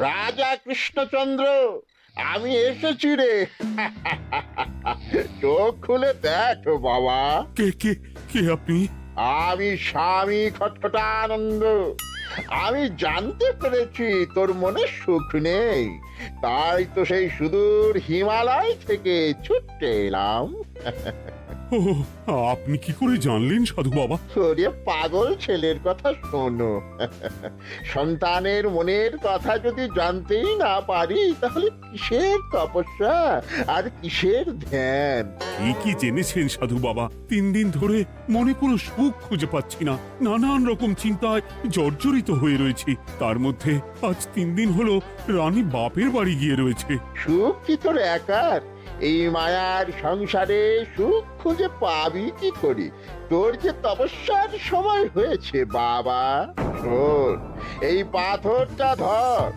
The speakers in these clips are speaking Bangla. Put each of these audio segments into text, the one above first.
রাজা কৃষ্ণচন্দ্র, আমি এসেছি রে। চোখ খুলে দেখ বাবা। কে কে কে আপনি? আমি স্বামী খটখটানন্দ। আমি জানতে পেরেছি তোর মনে সুখ নেই, তাই তো সেই সুদূর হিমালয় থেকে ছুটে এলাম। ও, আপনি কি করে জানলেন সাধু বাবা? ওরে পাগল ছেলের কথা শোনো। সন্তানের মনের কথা যদি জানতেই না পারি, তাহলে কিসের তপস্যা আর কিসের ধ্যান? কি জেনেছেন সাধু বাবা? 3 দিন ধরে মনে কোনো সুখ খুঁজে পাচ্ছি না, নানান রকম চিন্তায় জর্জরিত হয়ে রয়েছি। তার মধ্যে আজ 3 দিন হলো রানী বাপের বাড়ি গিয়ে রয়েছে। সুখ কি তোর একার? এই মায়ার সংসারে সুখ খুঁজে পাবি কি করি? তোর যে তপস্যার সময় হয়েছে বাবা। শোন, এই পাথরটা ধর।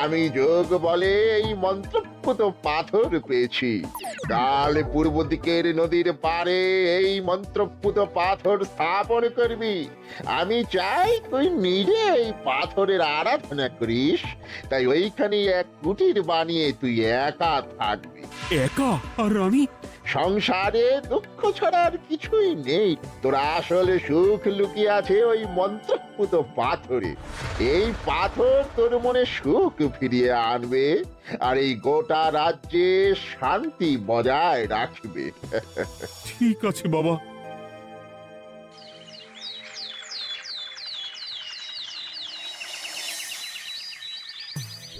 আমি যোগ বলে এই মন্ত্রপুত পাথর পেয়েছি। কাল পূর্ব দিকের নদীর পাড়ে এই মন্ত্রপুত পাথর স্থাপন করবি। আমি চাই তুই নিজে এই পাথরের আরাধনা করিস। তাই ওইখানে এক কুটির বানিয়ে তুই একা থাকবি। একা? আর রানী? সংসারে দুঃখ ছাড়ার কিছুই নেই। তোর আসলে সুখ লুকিয়ে আছে ওই মন্ত্রপুত পাথরে। এই পাথর তোর মনে সুখ ফিরিয়ে আনবে আর এই গোটা রাজ্যে শান্তি বজায় রাখবে। ঠিক আছে বাবা।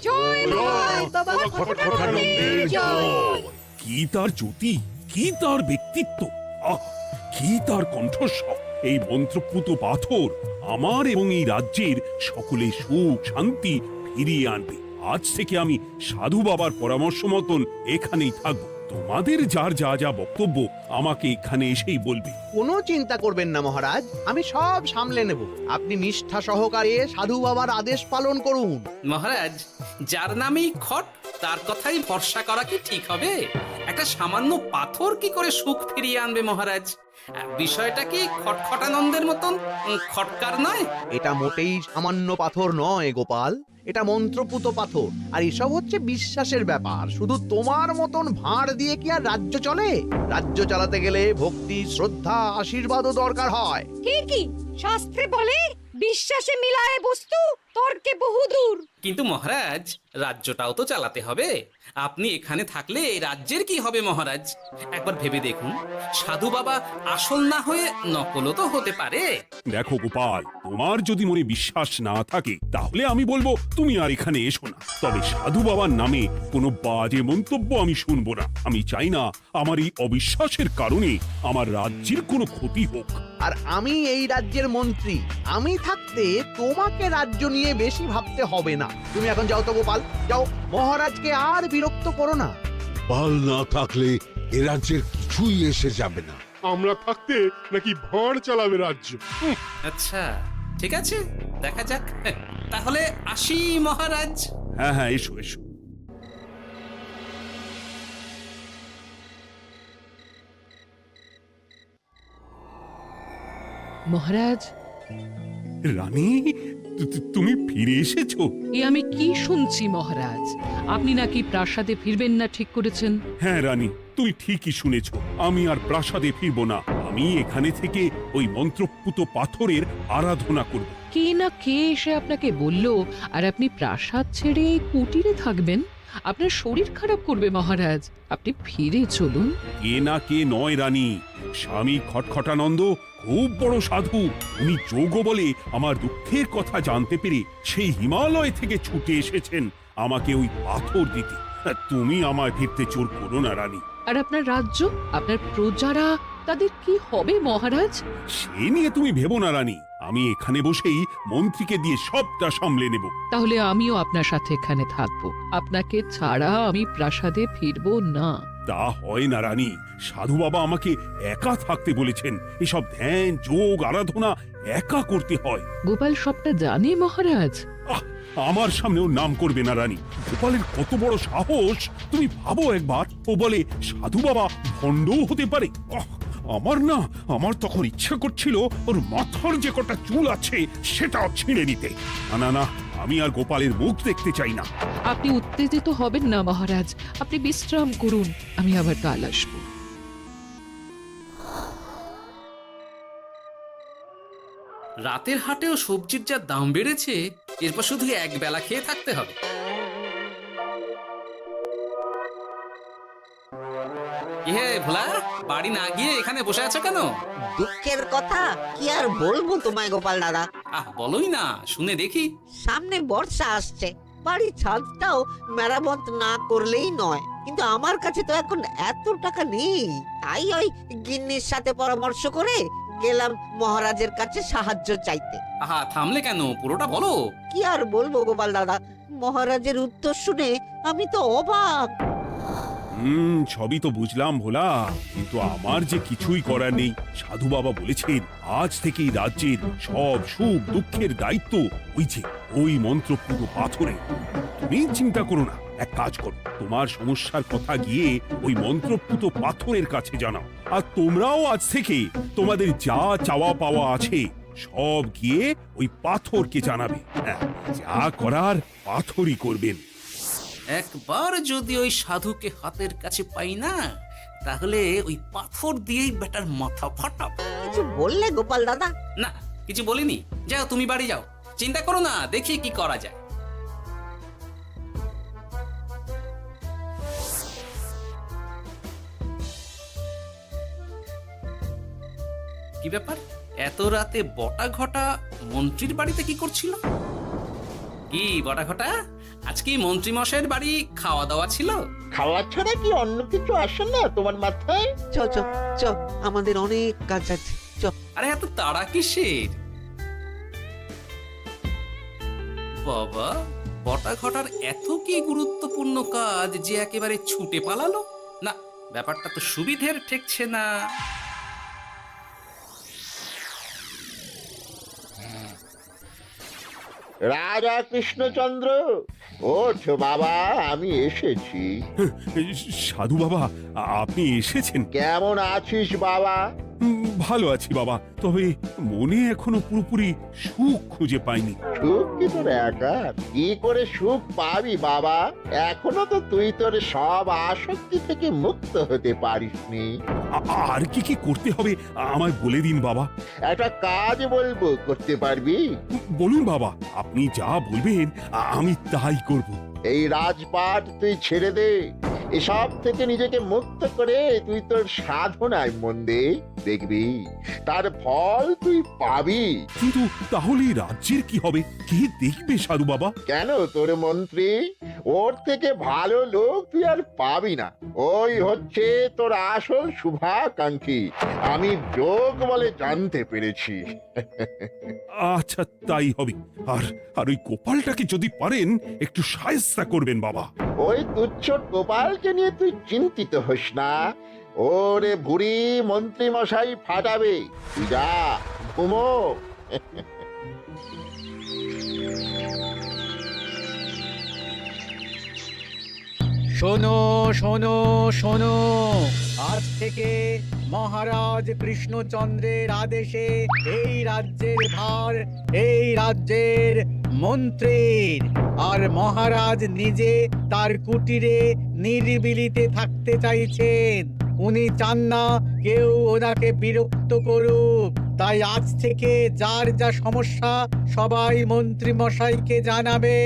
জয় বাবা খটখটানন্দের জয়। কি তার জ্যোতি, কি তার ব্যক্তিত্ব, আহ, কি তার কণ্ঠস্বর! এই মন্ত্রপুত পাথর আমার এবং এই রাজ্যের সকলে সুখ শান্তি ফিরিয়ে আনবে। আজ থেকে আমি সাধু বাবার পরামর্শ মতন এখানেই থাকবো। তোমাদের যার যা যা বক্তব্য আমাকে এখানে এসেই বলবে। কোনো চিন্তা করবেন না মহারাজ, আমি সব সামলে নেব। আপনি নিষ্ঠা সহকারে সাধু বাবার আদেশ পালন করুন। মহারাজ, যার নামেই খট তার কথাই ভরসা করা কি ঠিক হবে? একটা সামান্য পাথর কি করে সুখ ফিরিয়ে আনবে মহারাজ? বিষয়টা কি খটখটানন্দের মতন খটকার নয়? এটা মোটেই সামান্য পাথর নয় গোপাল, এটা মন্ত্রপুত পাথর। আর এসব হচ্ছে বিশ্বাসের ব্যাপার। শুধু তোমার মতন ভাঁড় দিয়ে কি আর রাজ্য চলে? রাজ্য চালাতে গেলে ভক্তি, শ্রদ্ধা, আশীর্বাদও দরকার হয়। ঠিকই, শাস্ত্রে বলে বিশ্বাসে মিলায় বস্তু তর্কে বহুদূর। কিন্তু মহারাজ, রাজ্যটাও তো চালাতে হবে। আপনি এখানে থাকলে এই রাজ্যের কি হবে মহারাজ? একবার ভেবে দেখুন, সাধু বাবা আসল না হয়ে নকলও তো হতে পারে। দেখো গোপাল, তোমার যদি মনে বিশ্বাস না থাকে তাহলে আমি বলবো তুমি আর এখানে এসো না। তবে সাধু বাবার নামে কোনো বাজে মন্তব্য আমি শুনবো না। আমি চাই না আমার এই অবিশ্বাসের কারণে আমার রাজ্যের কোনো ক্ষতি হোক। আর আমি এই রাজ্যের মন্ত্রী, আমি থাকতে তোমাকে রাজ্য নিয়ে বেশি ভাবতে হবে না। তুমি এখন যাও তো গোপাল, যাও। মহারাজকে আর বিরক্ত করো না। পাল না থাকলে এ রাজ্যের কিছুই এসে যাবে না। আমরা থাকতে নাকি ভাঁড় চালাবে রাজ্য? আচ্ছা, ঠিক আছে, দেখা যাক। তাহলে আসি মহারাজ। হ্যাঁ হ্যাঁ, এসো এসো। মহারাজ, রানী, তুমি ফিরে এসেছো? এ আমি কি শুনছি মহারাজ? আপনি নাকি প্রাসাদে ফিরবেন না ঠিক করেছেন? হ্যাঁ রানী, তুমি ঠিকই শুনেছ। আমি আর প্রাসাদে ফিরবো না। আমি এখানে থেকে ওই মন্ত্রপুত পাথরের আরাধনা করব। কে না কে এসে আপনাকে বলল আর আপনি প্রাসাদ ছেড়ে এই কুটিরে থাকবেন? আপনার শরীর খারাপ করবে মহারাজ, আপনি ফিরে চলুন। কে না কে নয় রানী, স্বামী খটখটানন্দ খুব বড় সাধু। উনি যোগ বলে আমার দুঃখের কথা জানতে পেরে সেই হিমালয় থেকে ছুটে এসেছেন আমাকে ওই পাথর দিতে। তুমি আমায় ফিরতে জোর করো না রানী। আর আপনার রাজ্য, আপনার প্রজারা, তাদের কি হবে মহারাজ? সে নিয়ে তুমি ভেবো না রানী, আমি এখানে বসেই মন্ত্রীকে দিয়ে সবটা সামলে নেব। তাহলে আমিও আপনার সাথে এখানে থাকবো। আপনাকে ছাড়া আমি প্রাসাদে ফিরবো না। তা হয় না রানী, সাধু বাবা আমাকে একা থাকতে বলেছেন। এসব ধ্যান যোগ আরাধনা একা করতে হয়। গোপাল সবটা জানে মহারাজ। আমার সামনেও নাম করবে না রানী। গোপালের কত বড় সাহস তুমি ভাবো একবার। ও বলে সাধু বাবা ভণ্ডও হতে পারে। আমার তখন ইচ্ছা করছিল ওর মাথার যে কটা চুল আছে সেটাও ছিঁড়ে নিতে। না না, আমি আর গোপালের মুখ দেখতে চাই না। আপনি উত্তেজিত হবেন না মহারাজ, আপনি বিশ্রাম করুন, আমি আবার কাল আসবো। রাতের হাটেও সবজির যা দাম বেড়েছে, এরপর শুধু এক বেলা খেয়ে থাকতে হবে। হে ভোলা, বাড়ি না গিয়ে এখানে বসে আছো কেন? দুঃখের কথা কি আর বলবো তোমায় গোপাল দাদা। বলোই না, শুনে দেখি। সামনে বর্ষা আসছে, বাড়ির ছাদটাও মেরামত না করলেই নয়, কিন্তু আমার কাছে তো এখন এত টাকা নেই। তাই ওই গিন্নির সাথে পরামর্শ করে গেলাম মহারাজের কাছে সাহায্য চাইতে। থামলে কেন? পুরোটা বলো। কি আর বলবো গোপাল দাদা, মহারাজের উত্তর শুনে আমি তো অবাক। সবই তো বুঝলাম ভোলা, কিন্তু আমার যে কিছুই করার নেই। সাধু বাবা বলেছেন আজ থেকেই রাজ্যের সব সুখ দুঃখের দায়িত্ব ওই মন্ত্রপুত পাথরে। তুমি চিন্তা করো না, এক কাজ করো, তোমার সমস্যার কথা গিয়ে ওই মন্ত্রপুত পাথরের কাছে জানাও। আর তোমরাও আজ থেকে তোমাদের যা চাওয়া পাওয়া আছে সব গিয়ে ওই পাথরকে জানাবে। যা করার পাথরই করবেন। একবার যদি ওই সাধুকে হাতের কাছে পাই না, তাহলে ওই পাথর দিয়েই বেটার মাথা ফাটাবো। কিছু বললে গোপাল দাদা? না, কিছু বলিনি। যাও, তুমি বাড়ি যাও, চিন্তা করো না, দেখি কি করা যায়। কি ব্যাপার, এত রাতে বটা ঘটা মন্ত্রীর বাড়িতে কি করছিল? কি বটা ঘটা, আজকে মন্ত্রী মশাইয়ের বাড়ি খাওয়া দাওয়া ছিল? খাওয়া ছাড়া কি অন্য কিছু আসে না তোমার মাথায়? চ চ চ, আমাদের অনেক কাজ আছে, চ। আরে এত তাড়া কিসের? বাবা, বটা ঘটার এত কি গুরুত্বপূর্ণ কাজ যে একেবারে ছুটে পালালো? না, ব্যাপারটা তো সুবিধের ঠেকছে না। রাজা কৃষ্ণচন্দ্র, ওঠ বাবা, আমি এসেছি। সাধু বাবা, আপনি এসেছেন? কেমন আছিস বাবা? ভালো আছি বাবা, তবে মনে এখনো পুরোপুরি সুখ খুঁজে পাইনি। সুখ কি তোর একা? কি করে সুখ পাবি বাবা? এখনো তো তুই তোর সব আসক্তি থেকে মুক্ত হতে পারিসনি। আর কি কি করতে হবে আমায় বলে দিন বাবা। একটা কাজ বলবো, করতে পারবি? বলুন বাবা, আপনি যা বলবেন আমি তাই করব। এই রাজপাট তুই ছেড়ে দে, এসব থেকে নিজেকে মুক্ত করে তুই তোর সাধনায় মন দে, দেখবি তার ফল তুই পাবি। কিন্তু তাহলে রাজ্যের কি হবে? কে দেখবে সাধু বাবা? কেন, তোর মন্ত্রী? ওর থেকে ভালো লোক তুই আর পাবি না। ওই হচ্ছে তোর আসল শুভাকাঙ্ক্ষী, আমি যোগ বলে জানতে পেরেছি। আচ্ছা, তাই হবে। আর আর ওই গোপালটাকে যদি পারেন একটু সাহায্য করবেন বাবা। ওই তুচ্ছ গোপালকে নিয়ে তুই চিন্তিত হোস না, ওরে বুড়ি মন্ত্রী মশাই ফাটাবে। তুই যা, ঘুমো। শোনো শোনো শোনো, আজ থেকে মহারাজ কৃষ্ণচন্দ্রের আদেশে এই রাজ্যের ভার এই রাজ্যের মন্ত্রীর। আর মহারাজ নিজে তার কুটিরে নিরিবিলিতে থাকতে চাইছেন। উনি চান না কেউ ওনাকে বিরক্ত করুক। তাই আজ থেকে যার যা সমস্যা সবাই মন্ত্রী মশাইকে জানাবে।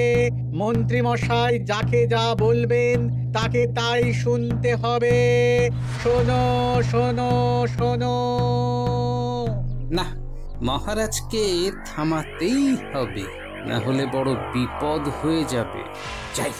মন্ত্রী মশাই যাকে যা বলবেন তাকে তাই শুনতে হবে। শোনো শোনো শোনো। না, মহারাজকে থামাতেই হবে, না হলে বড় বিপদ হয়ে যাবে। যাই।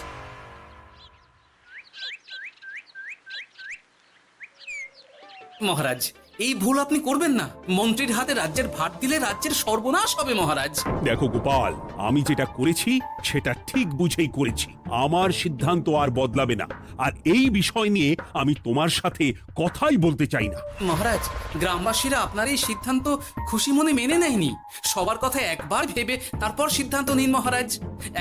মহারাজ, এই ভুল আপনি করবেন না। মন্ত্রীর হাতে রাজ্যের ভার দিলে রাজ্যের সর্বনাশ হবে মহারাজ। দেখো গোপাল, আমি যেটা করেছি সেটা ঠিক বুঝেই করেছি। আমার সিদ্ধান্ত আর বদলাবে না। আর এই বিষয় নিয়ে আমি তোমার সাথে কথাই বলতে চাই না। মহারাজ, গ্রামবাসীরা আপনার এই সিদ্ধান্ত খুশি মনে মেনে নেয়নি। সবার কথা একবার ভেবে তারপর সিদ্ধান্ত নিন মহারাজ।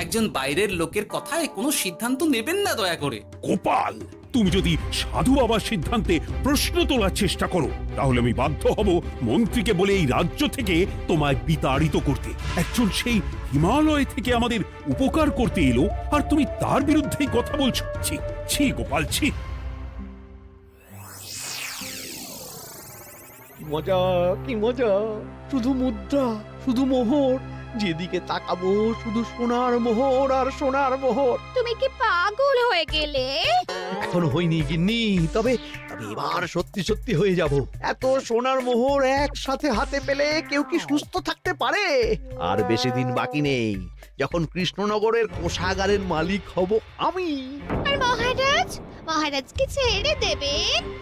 একজন বাইরের লোকের কথায় কোনো সিদ্ধান্ত নেবেন না দয়া করে। গোপাল, তুমি যদি সাধু বাবার সিদ্ধান্তে প্রশ্ন তোলার চেষ্টা করো তাহলে আমি বাধ্য হব মন্ত্রীকে বলে এই রাজ্য থেকে তোমায় বিতাড়িত করতে। একজন সেই হিমালয় থেকে আমাদের উপকার করতে এলো আর তুমি তার বিরুদ্ধেই কথা বলছো। ছি ছি গোপাল, ছি। মজা, কি মজা! শুধু মুদ্রা, শুধু মোহর, যেদিকে তাকাবো শুধু সোনার মোহর আর সোনার মোহর। তুমি কি পাগল হয়ে গেলে? এখন হইনি গিন্নি, তবে এবার সত্যি সত্যি হয়ে যাব। এত সোনার মোহর একসাথে হাতে পেলে কেউ কি সুস্থ থাকতে পারে? আর বেশি দিন বাকি নেই যখন কৃষ্ণনগরের কোষাগারের মালিক হব আমি। আর মহারাজ, মহারাজকে ছেড়ে দেবে?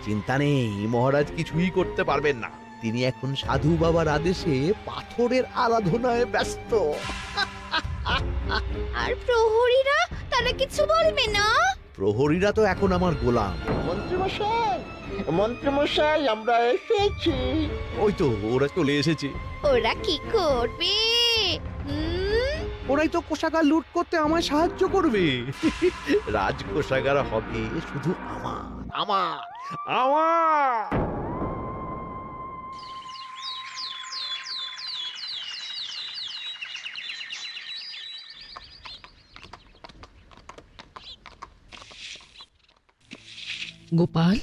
চিন্তা নেই, মহারাজ কিছুই করতে পারবেন না। তিনি এখন সাধু বাবার আদেশে পাথরের আরাধনায় ব্যস্ত। আর প্রহরীরা, তারা কিছু বলবে না? প্রহরীরা তো এখন আমার গোলাম। মন্ত্রীমশাই, মন্ত্রীমশাই, আমরা এসেছি। ওই তো ওরা চলে এসেছে। ওরা কি করবে? ওরাই তো কোষাগার লুট করতে আমায় সাহায্য করবে। রাজ কোষাগার হবে শুধু আমার, আমার, আমার। গোপাল,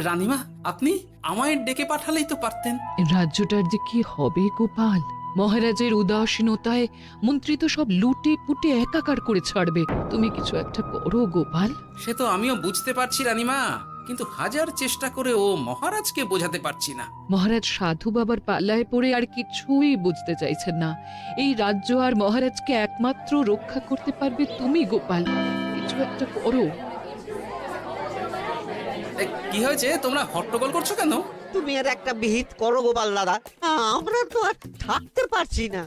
রানীমা, আপনি আমায় ডেকে পাঠালেই তো পারতেন। রাজ্যটার যে কি হবে গোপাল? মহারাজের উদাসীনতায় মন্ত্রী তো সব লুটে পুটে একাকার করে ছাড়বে। তুমি কিছু একটা করো গোপাল। সে তো আমিও বুঝতে পারছি রানীমা, কিন্তু হাজার চেষ্টা করে ও মহারাজকে বোঝাতে পারছি না। মহারাজ সাধু বাবার পাল্লায় পড়ে আর কিছুই বুঝতে চাইছেন না। এই রাজ্য আর মহারাজকে একমাত্র রক্ষা করতে পারবে তুমি গোপাল। কিছু একটা করো। কি হয়েছে, তোমরা হট্টগোল করছো কেন? তুমি আর একটা বিহিত করো গোপাল দাদা, আমরা তো আর থাকতে পারছি না।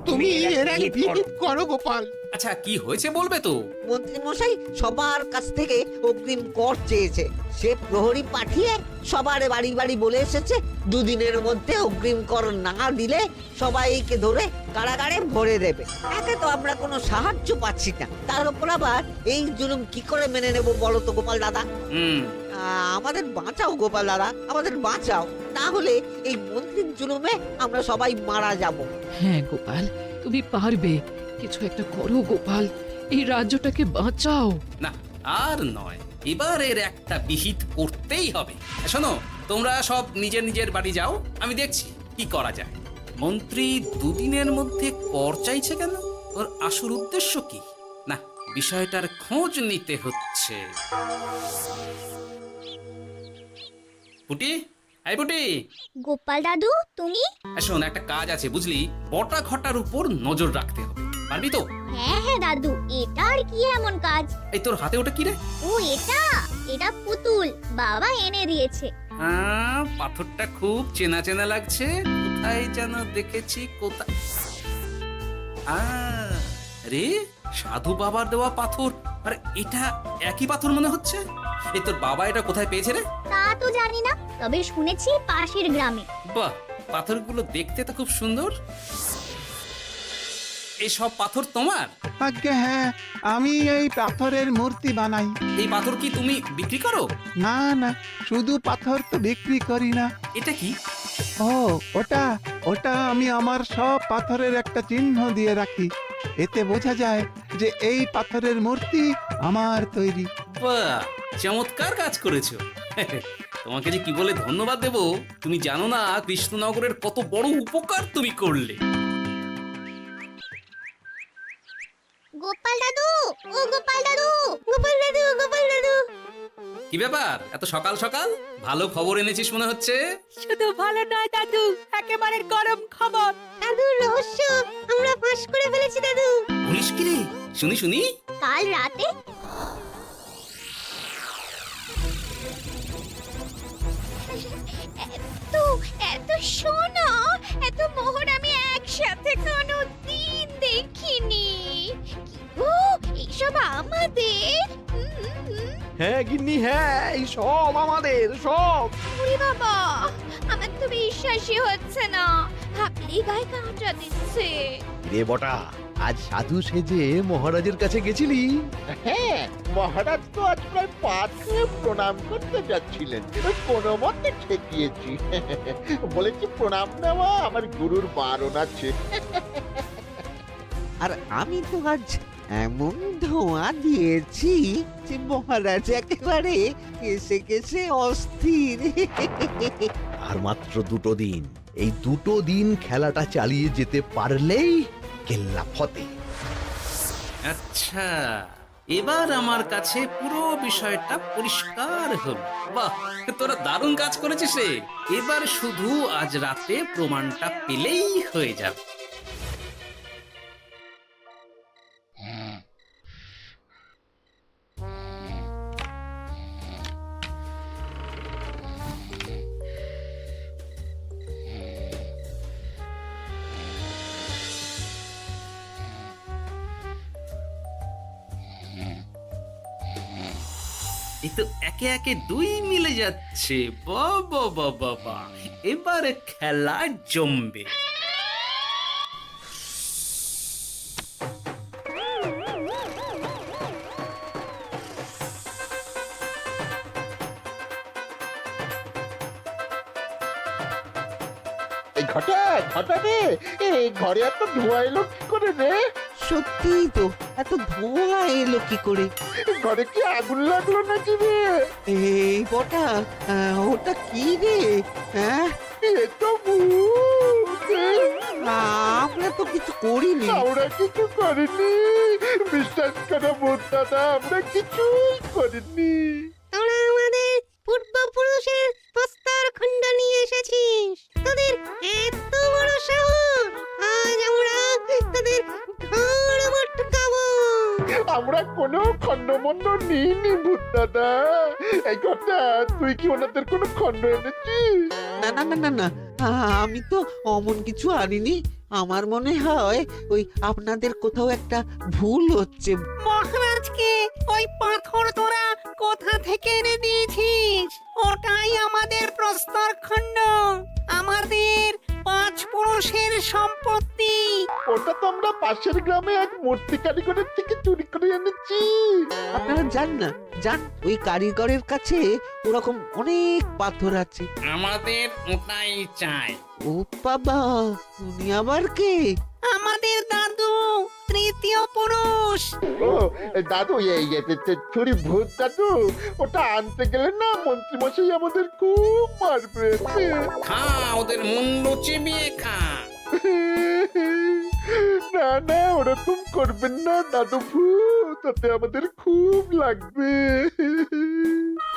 তুমি এর এক বিহিত করো গোপাল। আচ্ছা, কি হয়েছে বলবে তো? মন্ত্রী মশাই সবার কাছ থেকে অগ্রিম কর চেয়েছে। সে প্রহরী পাঠিয়ে সবার বাড়ি বাড়ি বলে এসেছে দুদিনের মধ্যে অগ্রিম কর না দিলে সবাইকে ধরে কারাগারে ভরে দেবে। এতে তো আমরা কোনো সাহায্য পাচ্ছি না, তার উপর আবার এই জুলুম কি করে মেনে নেব বলো তো গোপাল দাদা? আমাদের বাঁচাও গোপাল দাদা, আমাদের বাঁচাও, না হলে এই মন্ত্রীর জুলুমে আমরা সবাই মারা যাব। হ্যাঁ গোপাল, তুমি পারবে। কিছু একটা করো গোপাল, এই রাজ্যটাকে বাঁচাও। না, আর নয়, এবার এর একটা বিহিত করতেই হবে। শোনো, তোমরা সব নিজের নিজের বাড়ি যাও, আমি দেখছি কি করা যায়। মন্ত্রী দুদিনের মধ্যে কর চাইছে কেন? ওর আসল উদ্দেশ্য কি? না, বিষয়টার খোঁজ নিতে হচ্ছে। পুটি, এই পুটি। গোপাল দাদু, তুমি? শোন, একটা কাজ আছে বুঝলি, বটা ঘটার উপর নজর রাখতে হবে। পারবি তো? হ্যাঁ হ্যাঁ দাদু, এটা আর কি এমন কাজ? এই তোর হাতে ওটা কি রে? ও এটা পুতুল, বাবা এনে দিয়েছে। পাথরটা খুব চেনা চেনা লাগছে, কোথায় যেন দেখেছি। কোথায়? রে, সাধু বাবার দেওয়া পাথর। আর এটা একই পাথর মনে হচ্ছে। এই তোর বাবা এটা কোথায় পেয়েছে রে? তা তো জানি না, তবে শুনেছি পাশের গ্রামে। বাহ, পাথরগুলো দেখতে তো খুব সুন্দর। এই সব পাথর তোমার? আজ্ঞে হ্যাঁ, আমি এই পাথরের মূর্তি বানাই। এই পাথর কি তুমি বিক্রি করো? না না, শুধু পাথর তো বিক্রি করি না। এটা কি? ও, ওটা আমি আমার সব পাথরের একটা চিহ্ন দিয়ে রাখি। এতে বোঝা যায় যে এই পাথরের মূর্তি আমার তৈরি। বাহ, চমৎকার কাজ করেছো। তোমাকে যে কি বলে ধন্যবাদ দেব তুমি জানো না। কৃষ্ণনগরের কত বড় উপকার তুমি করলে। গোপাল দাদু, ও গোপাল দাদু, গোপাল দাদু, গোপাল দাদু। কি ব্যাপার, এত সকাল সকাল? ভালো খবর এনেছিস মনে হচ্ছে। শুধু ভালো নয় দাদু, একেবারে গরম খবর। দাদু, রহস্য আমরা ফাঁস করে ফেলেছি দাদু। বলিস কি রে? শুনি শুনি। কাল রাতে এত সোনা, এত মোহর আমি একসাথে কোনোদিন দেখিনি। ও, এইসব আমাদের? হ্যাঁ গিন্নি, হ্যাঁ, এই সব আমাদের, সব। ওরে বাবা, আমার তো বিশ্বাসই হচ্ছে না। আপনি খালি গায়ে কাঁটা দিচ্ছে। রে বটা, আজ সাধু সেজে মহারাজের কাছে গেছিলি? হ্যাঁ, মহারাজ তো আজ প্রায় পা ছুঁয়ে প্রণাম করতে যাচ্ছিলেন, কোনো মতে ঠেকিয়েছি। বলেছি প্রণাম নেওয়া আমার গুরুর বারণ আছে। আর আমি তো আজ এমন ধোঁয়া দিয়েছি যে মহারাজ একেবারে কেসে কেসে অস্থির। আর মাত্র 2 দিন, এই 2 দিন খেলাটা চালিয়ে যেতে পারলেই কেল্লা ফতে। আচ্ছা, এবার আমার কাছে পুরো বিষয়টা পরিষ্কার হলো। বাহ, তোরা দারুণ কাজ করেছিস রে। এবার শুধু আজ রাতে প্রমাণটা পেলেই হয়ে যাবে। এই তো একে একে 2 মিলে যাচ্ছে। বাবা বাবা বাবা, এবার খেলা জমবে। এই ঘটা ঘটা রে, এই ঘরে এত ধোঁয়া এলো কি করে রে? সত্যি তো, এত ধোঁয়া এলো কি করে? ঘরে কি আগুন লাগলো নাকি রে? এই বটা, ওটা কি রে? হ্যাঁ, এ তো ভূত। আমরা তো কিছু করিনি। আমরা কিছু করিনি, বিশ্বাস করো ভূত দাদা, আমরা কিছুই করিনি। তোরা আমাদের পূর্বপুরুষের প্রস্তর খণ্ড নিয়ে এসেছিস। তোদের এত বড় সাহস, আজ আমরা তোদের ঘর মটকাবো। আমরা কোনো খণ্ডমণ্ড নিইনি ভূত দাদা। এই কথা, তুই কি ওনাদের কোনো খণ্ড এনেছিস? না না না না না, আমি তো অমন কিছু আনিনি। আমার মনে হয় ওই আপনাদের কোথাও একটা ভুল হচ্ছে। মহারাজকে ওই পাথর তোরা কোথা থেকে এনে দিয়েছিস? ওটাই আমাদের প্রস্তর খণ্ড, আমাদের 5 পুরুষের সম্পত্তি। ওটা তো আমরা পাশের গ্রামে এক মূর্তি কারিগরের থেকে চুরি করে এনেছি। আপনারা যান না, যান, ওই কারিগরের কাছে ওরকম অনেক পাথর আছে। আমাদের ওটাই চাই। ও বাবা, উনি আবার কে? আমাদের দাদু, 3য় পুরুষ। ও দাদু, এই ছুরি ভূত দাদু, ওটা আনতে গেলে না মন্ত্রী মশাই আমাদের খুব মারবে। খা, ওদের মুন্ডু চিবিয়ে খা। না না, ওরকম করবেন না দাদু ভূত, তাতে আমাদের খুব লাগবে।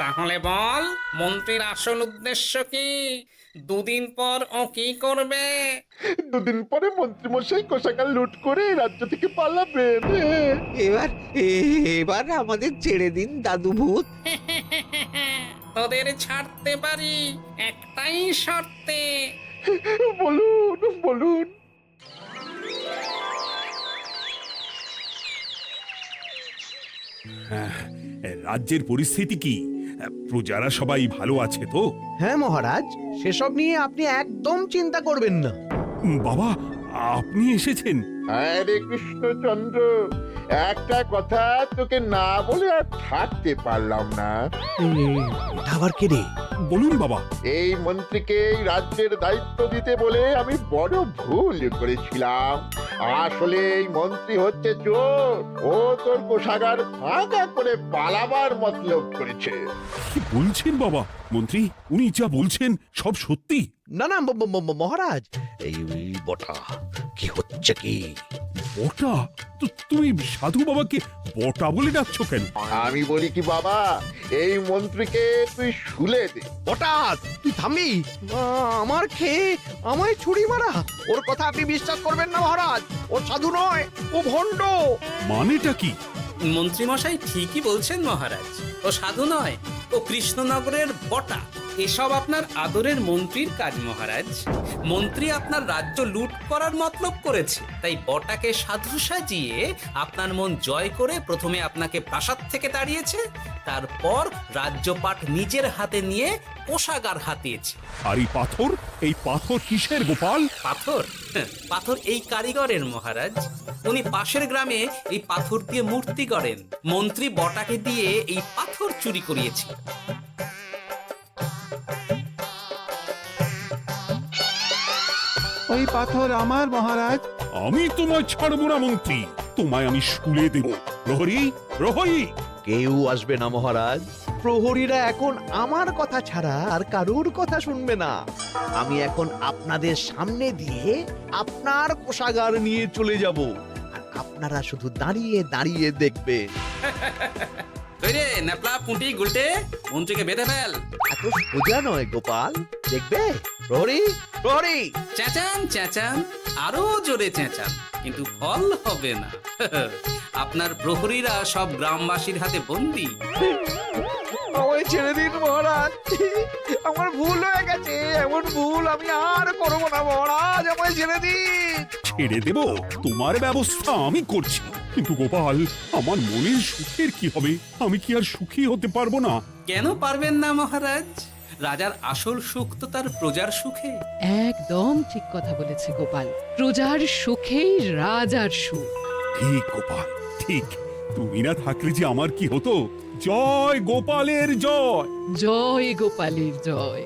তাহলে বল, মন্ত্রীর আসল উদ্দেশ্য কি? 2 দিন পর ও কি করবে? 2 দিন পরে মন্ত্রী মশাই কোষাগার লুট করে রাজ্য থেকে পালাবেন। এবার আমাদের ছেড়ে দিন দাদু ভূত। তোদের ছাড়তে পারি একটাই শর্তে। বলুন বলুন। রাজ্যের পরিস্থিতি কি? প্রজারা সবাই ভালো আছে তো? হ্যাঁ মহারাজ, সেসব নিয়ে আপনি একদম চিন্তা করবেন না। বাবা, আপনি এসেছেন? হরে কৃষ্ণচন্দ্র, একটা কথা তোকে না বলে আর থাকতে পারলাম না। এটা আবার কে রে? বলুন বাবা। এই মন্ত্রীকে এই রাজ্যের দায়িত্ব দিতে বলে আমি বড় ভুল করেছিলাম। আসলে এই মন্ত্রী হচ্ছে চোর, ও তোর কোষাগার ফাঁকা করে পালাবার মতলব করেছে। কি বলছেন বাবা? মন্ত্রী, উনি যা বলছেন সব সত্যি? না না মহারাজ, এই বটা কি হচ্ছে কি? বটা? তুমি সাধু বাবাকে বটা বলে ডাকছো কেন? আমি বলি কি বাবা, এই মন্ত্রীকে তুই শুলে দে। বটা, তুই থামবি? আমার খেয়ে আমায় ছুরি মারা, ওর কথা আপনি বিশ্বাস করবেন না মহারাজ। ও সাধু নয়, ও ভণ্ড। মানেটা কি? মন্ত্রী মশাই ঠিকই বলছেন মহারাজ। ও সাধু নয়, ও কৃষ্ণনগরের বটা। এসব আপনার আদরের মন্ত্রীর কাজ মহারাজ। মন্ত্রী আপনার রাজ্য লুট করার মতলব করেছে, তাই বটাকে সাধু সাজিয়ে আপনার মন জয় করে প্রথমে আপনাকে প্রাসাদ থেকে তাড়িয়েছে, তারপর রাজ্যপাট নিজের হাতে নিয়ে কোষাগার হাতিয়েছে। আর এই পাথর কিসের গোপাল? পাথর? পাথর এই কারিগরের মহারাজ। উনি পাশের গ্রামে এই পাথর দিয়ে মূর্তি গড়েন। মন্ত্রী বটাকে দিয়ে এই পাথর চুরি করিয়েছে। ওই পাথর আমার মহারাজ। আমি তোমায় ছাড়বো না মন্ত্রী, তোমায় আমি শুলে দেব। প্রহরী, প্রহরী! কেউ আসবে না মহারাজ। প্রহরীরা এখন আমার কথা ছাড়া আর কারুর কথা শুনবে না। আমি এখন আপনাদের সামনে দিয়ে আপনার কোষাগার নিয়ে চলে যাব, আর আপনারা শুধু দাঁড়িয়ে দাঁড়িয়ে দেখবেন। রে ন্যাপলা পুঁটি গুলটে, মন্ত্রীকে বেঁধে ফেল। এত সোজা নয় গোপাল, দেখবে? প্রহরী, প্রহরী! চেঁচান চেঁচান, আরো জোরে চেঁচান, কিন্তু ফল হবে না। আপনার প্রহরীরা সব গ্রামবাসীর হাতে বন্দী। আমায় ছেড়ে দিন মহারাজ, আমার ভুল হয়ে গেছে। এমন ভুল আমি আর করবো না মহারাজ, আমায় ছেড়ে দিন। ছেড়ে দেব? তোমার ব্যবস্থা আমি করছি। কিন্তু গোপাল, আমার মনের সুখের কি হবে? আমি কি আর সুখী হতে পারবো না? কেন পারবেন না মহারাজ? রাজার আসল সুখ তো তার প্রজার সুখে। একদম ঠিক কথা বলেছে গোপাল। প্রজার সুখেই রাজার সুখ। ঠিক গোপাল, ঠিক। তুমি না থাকলে যে আমার কি হতো? জয় গোপালের জয়! জয় গোপালের জয়।